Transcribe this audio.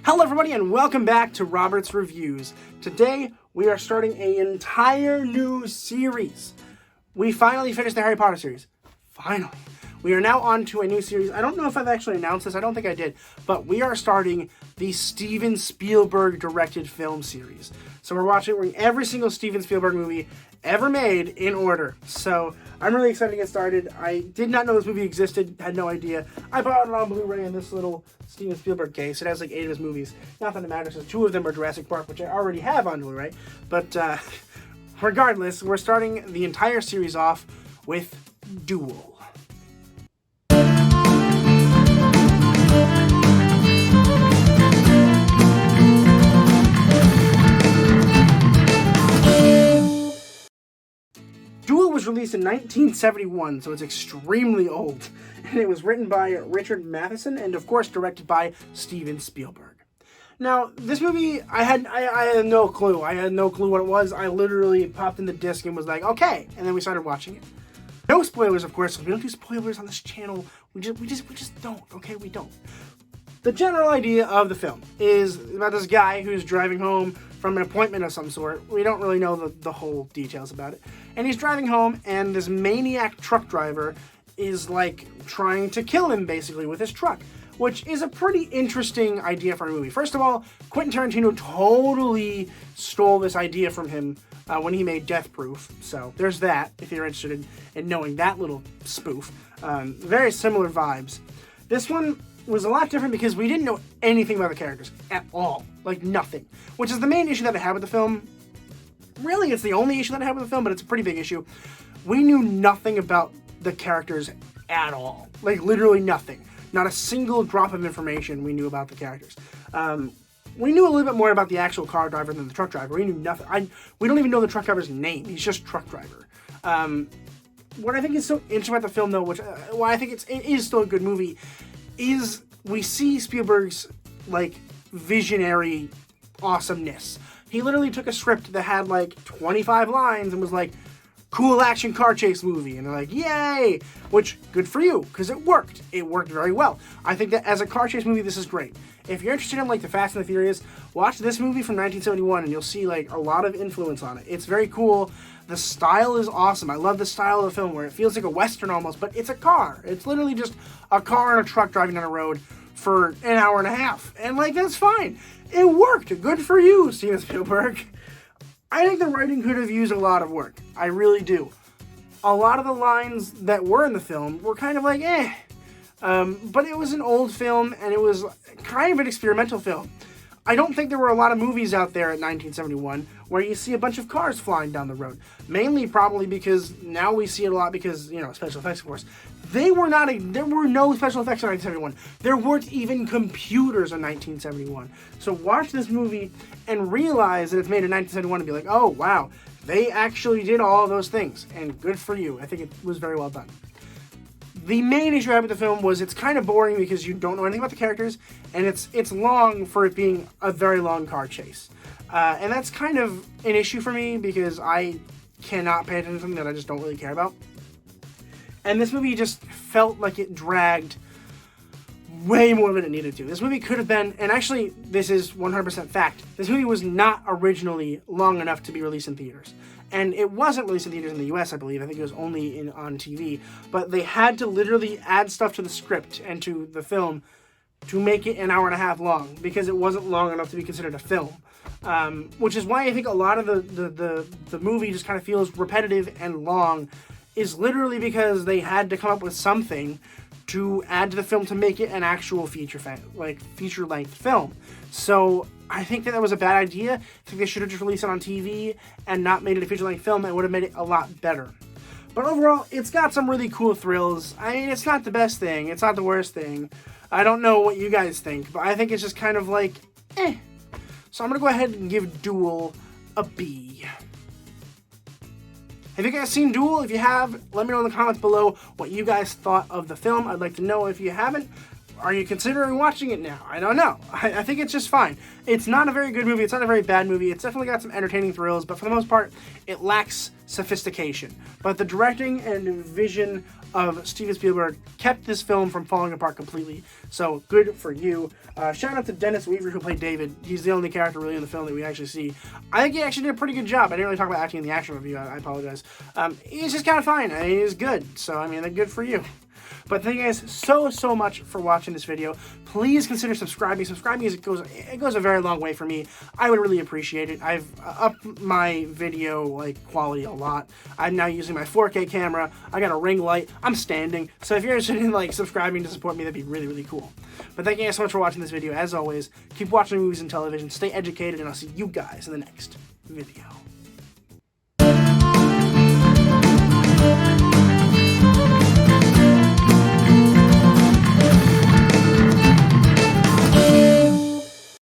Hello everybody and welcome back to Robert's Reviews. Today we are starting an entire new series. We finally finished the Harry Potter series. Finally. We are now on to a new series. I don't know if I've actually announced this. I don't think I did. But we are starting the Steven Spielberg directed film series. So we're watching every single Steven Spielberg movie ever made in order. So I'm really excited to get started. I did not know this movie existed. Had no idea. I bought it on Blu-ray in this little Steven Spielberg case. It has like 8 of his movies. Not that it matters, because 2 of them are Jurassic Park, which I already have on Blu-ray. But regardless, we're starting the entire series off with Duel. Duel was released in 1971, so it's extremely old, and it was written by Richard Matheson and, of course, directed by Steven Spielberg. Now, this movie, I had no clue. I had no clue what it was. I literally popped in the disc and was like, okay, and then we started watching it. No spoilers, of course. We don't do spoilers on this channel. We just don't. Okay, we don't. The general idea of the film is about this guy who's driving home from an appointment of some sort. We don't really know the whole details about it. And he's driving home, and this maniac truck driver is, like, trying to kill him, basically, with his truck, which is a pretty interesting idea for a movie. First of all, Quentin Tarantino totally stole this idea from him when he made Death Proof. So there's that, if you're interested in knowing that little spoof. Very similar vibes. This one was a lot different because we didn't know anything about the characters at all. Like, nothing. Which is the main issue that I had with the film. Really, it's the only issue that I had with the film, but it's a pretty big issue. We knew nothing about the characters at all. Like, literally nothing. Not a single drop of information we knew about the characters. We knew a little bit more about the actual car driver than the truck driver. We knew nothing. We don't even know the truck driver's name. He's just truck driver. What I think is so interesting about the film, though, why I think it is still a good movie, is we see Spielberg's, like, visionary awesomeness. He literally took a script that had, like, 25 lines and was like, cool action car chase movie. And they're like, yay! Which, good for you, because it worked. It worked very well. I think that as a car chase movie, this is great. If you're interested in, like, the Fast and the Furious, watch this movie from 1971 and you'll see, like, a lot of influence on it. It's very cool. The style is awesome. I love the style of the film where it feels like a Western almost, but it's a car. It's literally just a car and a truck driving down a road for an hour and a half. And, like, that's fine. It worked. Good for you, Steven Spielberg. I think the writing could have used a lot of work. I really do. A lot of the lines that were in the film were kind of like, eh. But it was an old film, and it was kind of an experimental film. I don't think there were a lot of movies out there in 1971 where you see a bunch of cars flying down the road. Mainly probably because now we see it a lot because, you know, special effects, of course. There were no special effects in 1971. There weren't even computers in 1971. So watch this movie and realize that it's made in 1971 and be like, oh, wow, they actually did all of those things. And good for you. I think it was very well done. The main issue I had with the film was it's kind of boring because you don't know anything about the characters, and it's long for it being a very long car chase. And that's kind of an issue for me because I cannot pay attention to something that I just don't really care about. And this movie just felt like it dragged way more than it needed to. This movie could have been, and actually this is 100% fact, this movie was not originally long enough to be released in theaters. And it wasn't released in theaters in the US, I believe. I think it was only on TV. But they had to literally add stuff to the script and to the film to make it an hour and a half long because it wasn't long enough to be considered a film. Which is why I think a lot of the movie just kind of feels repetitive and long, is literally because they had to come up with something to add to the film to make it an actual feature-length film. So I think that was a bad idea. I think they should have just released it on TV and not made it a feature-length film. It would have made it a lot better. But overall, it's got some really cool thrills. I mean, it's not the best thing. It's not the worst thing. I don't know what you guys think, but I think it's just kind of like, eh. So I'm going to go ahead and give Duel a B. Have you guys seen Duel? If you have, let me know in the comments below what you guys thought of the film. I'd like to know. If you haven't, are you considering watching it now? I don't know. I think it's just fine. It's not a very good movie. It's not a very bad movie. It's definitely got some entertaining thrills, but for the most part, it lacks sophistication. But the directing and vision of Steven Spielberg kept this film from falling apart completely. So good for you. Shout out to Dennis Weaver, who played David. He's the only character really in the film that we actually see. I think he actually did a pretty good job. I didn't really talk about acting in the action review. I apologize. He's just kind of fine. I mean, he's good. So, I mean, good for you. But thank you guys so much for watching this video. Please consider subscribing. Subscribing it goes a very long way for me. I would really appreciate it. I've upped my video quality a lot. I'm now using my 4K camera. I got a ring light. I'm standing. So if you're interested in subscribing to support me, that'd be really cool. But thank you guys so much for watching this video. As always, keep watching movies and television. Stay educated, and I'll see you guys in the next video.